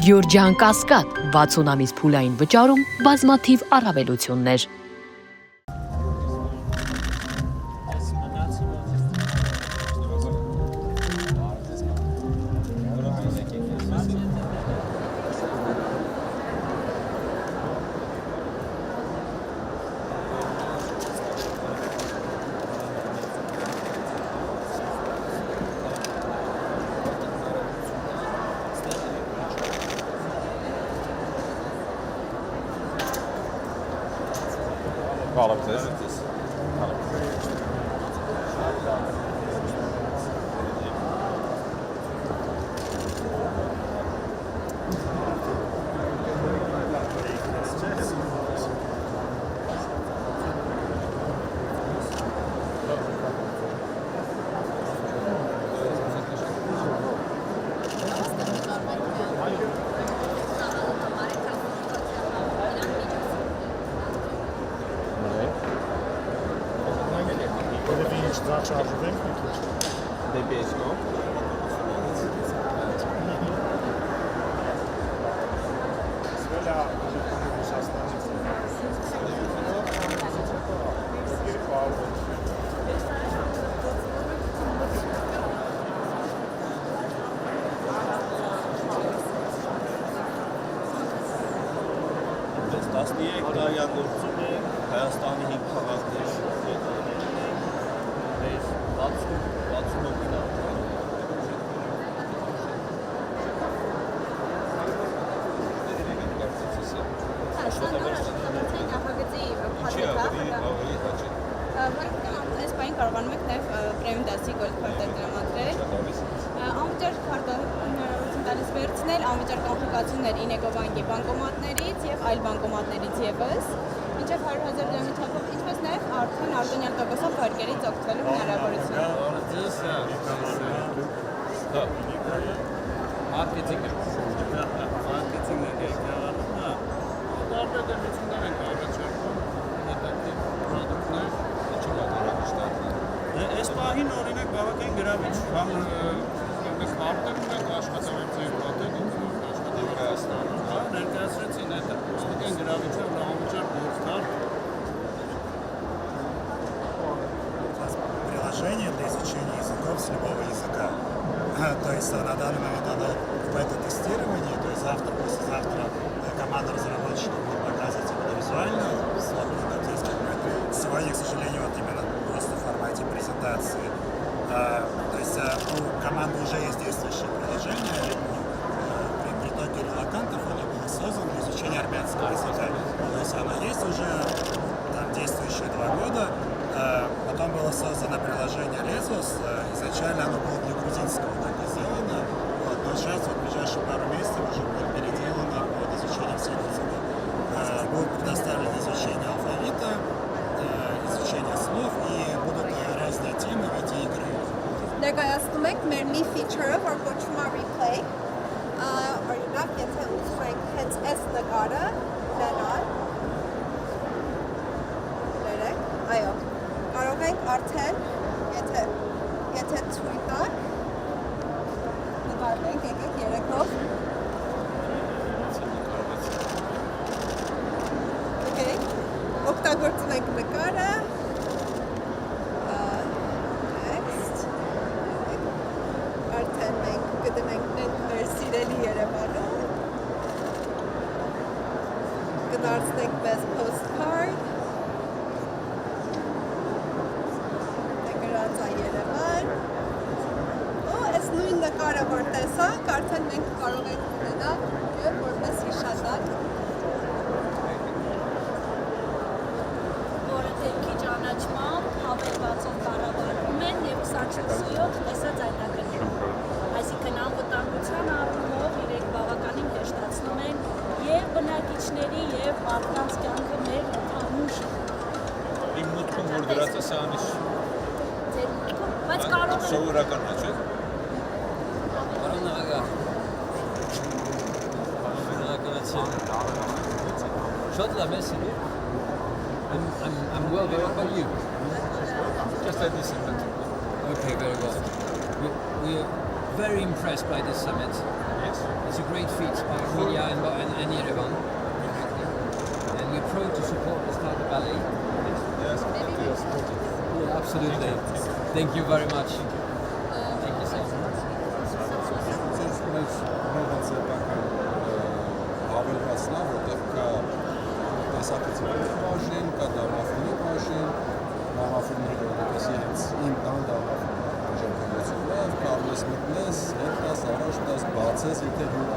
Գյորջյան Կասկադ 60 ամիս փուլային վճարում բազմաթիվ առավելություններ։ Alabilirsiniz. Зачаржуємо тут. Де пісню? Свеля вже помилуся останеться. Տասնյակ դարյագործում է Հայաստանի 5 քաղաքներ։ 60 օգնա։ Այս բային կարողանում եք նաև պրեմիում դասի գոլդ քարտեր տրամադրել։ Անվճար քարտը հնարավորություն տալիս վերցնել անվճար կանխիկացումներ Ինեգովանկի բանկոմատներից եւ այլ բանկոմատներից եւս, մինչեւ 100,000 դրամի թափով, ինչպես նաև արդեն արտոնյալ տոկոսով վարկերից օգտվելու հնարավորություն։ Այս պահին օրինակ բավական գրավիչ կամ քարտեր ունենք աշխատավարձի պատերին աշխատավարձաստանում, հա, ներկայացրեցին այդ ստուգեն գրավիչը անվճար գործարք. Приложение для изучения языков с любого языка. То есть на данный момент оно в бета-тестировании, то есть завтра, послезавтра команда разработчиков будет показывать именно визуально, свободно английский. Сегодня, к сожалению, вот именно просто в формате презентации. То есть у команды уже есть действующее приложение. При притоке релокантов оно было создано для изучения армянского языка. То есть оно есть уже, там действующее 2 года. Потом было создано приложение Lesos. Изначально оно было для грузинского так и сделано. Вот, но сейчас вот, в ближайшие пару месяцев уже будет переделано под изучение всех языков. Будет предоставлено изучение алфавита, изучение слов и будут разные темы в эти игры. Ներկայացնում ենք մեր մի feature-ը, որ կոչվում է replay։ Օրինակ, եթե ուզում ենք հենց այս նկարը ունենալ, ներեք, այո, կարող ենք արդեն, եթե ցույց տակ, նկարենք, եկեք երեքով։ Okay, օգտագործում ենք նկարը։ Արդեն մենք կդնենք մեր սիրելի Երևանում, կդարձնենք մեզ postcard, գրած է Երևան, ու այս նույն նկարը որ տեսանք, արդեն մենք կարող ենք ունենալ եւ որպես հիշատակ, որը դեպքի ճանաչմամբ հավելվածով կառավարվում են եւ 24/7 տեսած այդակրում։ Այսինքն անվտանգության առումով իրենք բավականին հեշտացնում են եւ բնակիչների եւ մարդկանց կյանքը մեր ընդհանուր Իմ մտքում որ դրած է սրանից ձեր մտքում, բայց կարող են սովորական է, չէ՞։ Շատ լավ ես ինձ։ I'm well, what about you? Just like this event. Okay, very well. We are very impressed by this summit. Yes. It's a great feat by Absolutely. Thank you very much. Thank you so much. Հավելվածնա, որտեղ կա տեսակցների բաժին, կա դամաֆիլի բաժին, դամաֆիլները որպես հենց իմ տան դամաֆիլները կարող ես մտնես, հետ տաս, առաջ տաս, բացես, եթե հյուր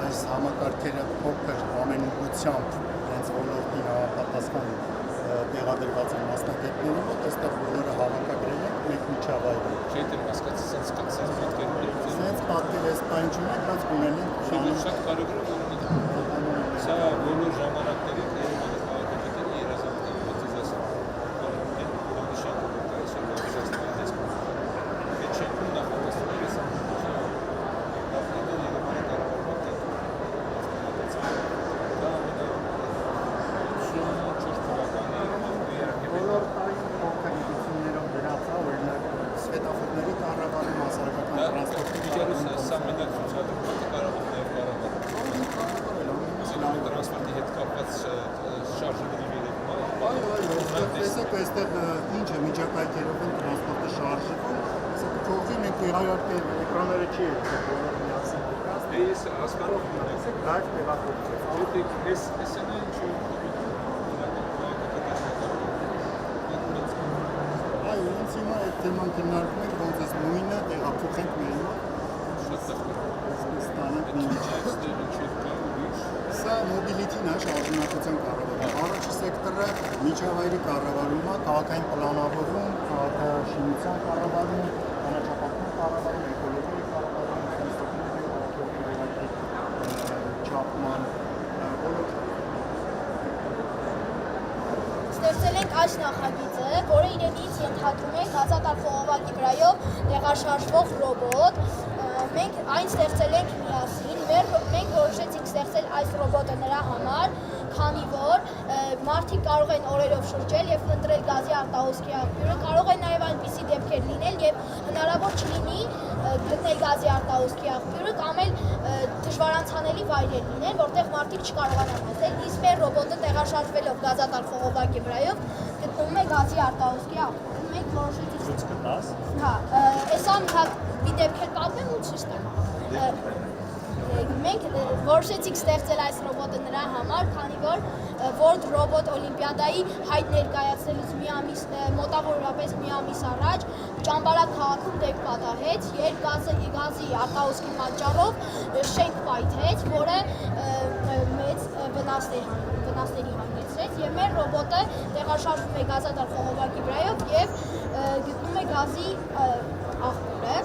այս համակարգերը փոքր ամենուղությամբ հենց ոլորտին համապատասխան տեղադրված են մասնագետների մոտ, այստեղ բոլորը հավաքագրել են մեկ միջավայրում։ Չէ, դեռ հասկացած Սենց պատկերես բան չունենք, բայց ունենենք շատ կարևոր է սա բոլոր ժամանակների Երևանի քաղաքապետերի երազանքն է, ոնց ասեմ։ Տեսեք, այստեղ ինչ է միջակայքերով են տրանսպորտը շարժվում, սա կողի մենք իրայարդի էկրանները չի է բոլորը միասին դրկած։ Ես հասկանում եմ, լայվ տեղափոխվեց։ Ոտիկ, ես են ինչ-որ Այո, ինձ հիմա այդ թեման քննարկում ենք, ոնց էս նույնը տեղափոխենք մեր մոտ։ Ստանանք մի Սա մոբիլիթին է, շարժունակության կառավարում։ Առաջի սեկտորը միջավայրի կառավարումը, քաղաքային պլանավորում, քաղաքաշինության կառավարում, կանաչապատման կառավարում, էկոլոգիայի կառավարում, չափման բոլոր Ստեղծել ենք այս նախագիծը, որը իրենից ենթադրում է հազատար խողովակի վրայով տեղաշարժվող ռոբոտ։ Մենք այն ստեղծել ենք միասին, մենք որոշեցինք ստեղծել այս ռոբոտը նրա համար, քանի որ մարդիկ կարող են օրերով շրջել եւ ընտրել գազի արտահոսքի աղբյուրը, կարող են նաեւ այնպիսի դեպքեր լինել եւ հնարավոր չլինի գտնել գազի արտահոսքի աղբյուրը կամ էլ դժվարանցանելի վայրեր լինեն, որտեղ մարդիկ չկարողանան հասնել, իսկ մեր ռոբոտը տեղաշարժվելով գազատար խողովակի վրայով գտնվում է գազի արտահոսքի աղբյուրում։ Մենք որոշեցինք Հա, այսա մի դեպքեր պատմեմ ու ցույց տամ։ Մենք որոշեցինք ստեղծել այս ռոբոտը նրա համար, քանի որ World Robot Օլիմպիադայի հայտ ներկայացնելուց մոտավորապես մի ամիս առաջ Ճամբարակ քաղաքում դեպք պատահեց, երբ գազի արտահոսքի պատճառով շենք պայթեց, որը մեծ վնասների հանգեցրեց, եւ մեր ռոբոտը տեղաշարժվում է գազատար խողովակի վրայով եւ գտնում է գազի աղբյուրը։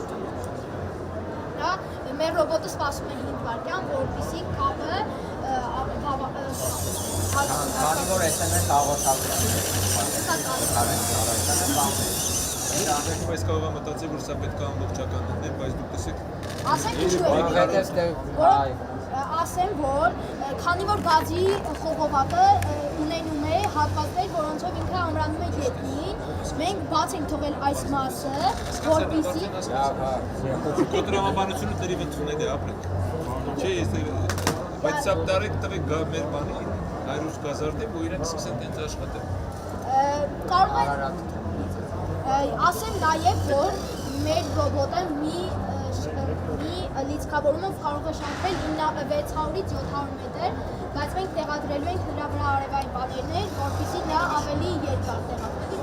Մեր ռոբոտը սպասում է 5 վայրկյան, որպեսզի կապը Քանի որ SMS հաղորդակցություն Բայց կարող է մտածել, որ սա պետք է ամբողջական դնել, բայց դուք տեսեք Ասենք ինչու է ասեմ, որ քանի որ գազի խողովակը ունենում է հատվածներ, որոնցով ինքը ամրանում է գետնին, մենք բաց ենք թողել այս մասը, որպեսզի Կոտրամաբանությունը դրիվ ընդունել է ապրեք։ Չէ, բայց սա տարեք տվեք մեր բանի 100 գազարդի, որ իրենք սկսեն տենց աշխատել։ Կարող է ասեմ նաև, որ մեր ռոբոտը մի լիցքավորումով կարող է շարժվել 600-ից 700 մետր, բայց մենք տեղադրելու ենք նրա վրա արևային պանելներ, որպեսզի նա ավելի երկար տեղադրվի։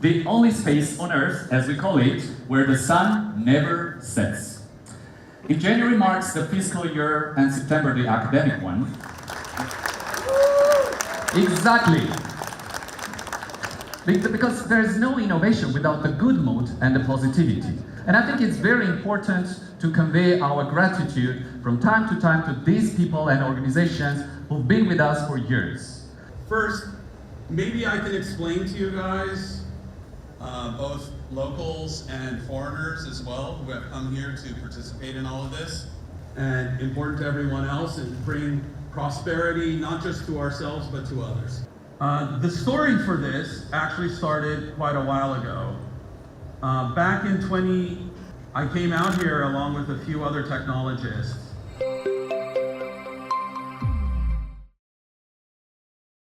The only space on Earth, as we call it, where the sun never sets. If January marks the fiscal year and September the academic one, exactly. Because there is no innovation without the good mood and the positivity. And I think it's very important to convey our gratitude from time to time to these people and organizations who've been with us for years. First, maybe I can explain to you guys, both locals and foreigners as well, who have come here to participate in all of this, and important to everyone else, and bring prosperity not just to ourselves but to others. The story for this actually started quite a while ago. Back in I came out here along with a few other technologists